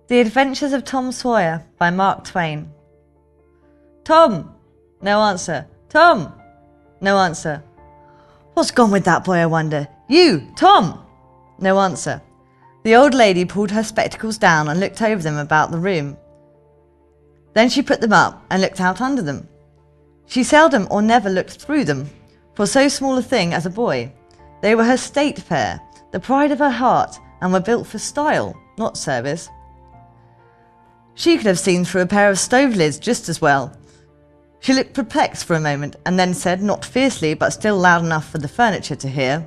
The Adventures of Tom Sawyer by Mark Twain. Tom! No answer. Tom! No answer. What's gone with that boy, I wonder? You, Tom! No answer. The old lady pulled her spectacles down and looked over them about the room. Then she put them up and looked out under them. She seldom or never looked through them, for so small a thing as a boy. They were her state pair, the pride of her heart, and were built for style, not service. She could have seen through a pair of stove lids just as well. She looked perplexed for a moment, and then said, not fiercely, but still loud enough for the furniture to hear,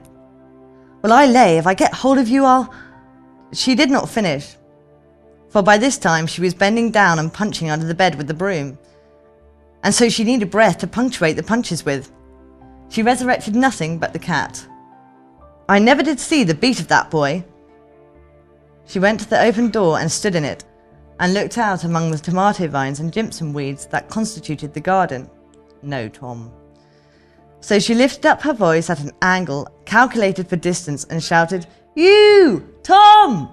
"Well, I lay, if I get hold of you, I'll—" She did not finish, for by this time she was bending down and punching under the bed with the broom, and so she needed breath to punctuate the punches with. She resurrected nothing but the cat. I never did see the beat of that boy. She went to the open door and stood in it, and looked out among the tomato vines and jimson weeds that constituted the garden. No, Tom. So she lifted up her voice at an angle calculated for distance and shouted, "You, Tom!"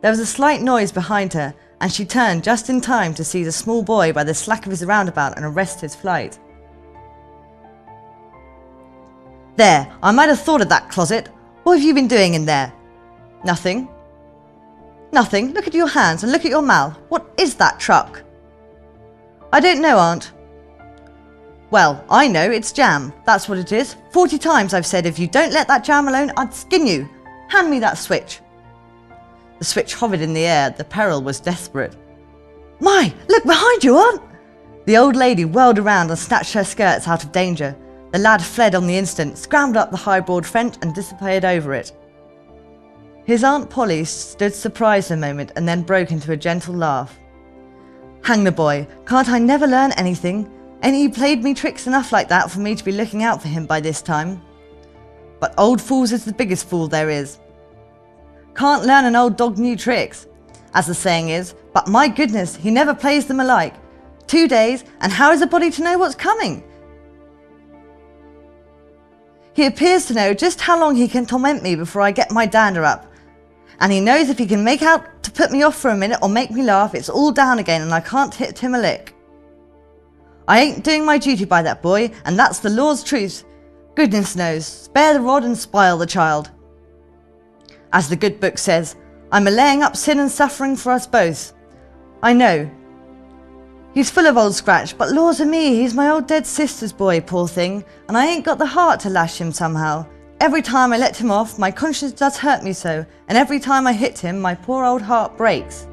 There was a slight noise behind her, and she turned just in time to seize a small boy by the slack of his roundabout and arrest his flight. "There, I might have thought of that closet. What have you been doing in there?" "Nothing." "Nothing? Look at your hands and look at your mouth. What is that truck?" "I don't know, Aunt." "Well, I know, it's jam. That's what it is. 40 times I've said if you don't let that jam alone, I'd skin you. Hand me that switch." The switch hovered in the air. The peril was desperate. "My, look behind you, Aunt!" The old lady whirled around and snatched her skirts out of danger. The lad fled on the instant, scrambled up the high broad fence and disappeared over it. His Aunt Polly stood surprised a moment and then broke into a gentle laugh. "Hang the boy, can't I never learn anything? Ain't he played me tricks enough like that for me to be looking out for him by this time? But old fools is the biggest fool there is. Can't learn an old dog new tricks, as the saying is, but my goodness, he never plays them alike. 2 days, and how is a body to know what's coming? He appears to know just how long he can torment me before I get my dander up. And he knows if he can make out to put me off for a minute or make me laugh, it's all down again and I can't hit him a lick. I ain't doing my duty by that boy, and that's the Lord's truth. Goodness knows, spare the rod and spoil the child. As the good book says, I'm a-laying up sin and suffering for us both. I know. He's full of old scratch, but laws o' me, he's my old dead sister's boy, poor thing, and I ain't got the heart to lash him somehow. Every time I let him off, my conscience does hurt me so, and every time I hit him, my poor old heart breaks.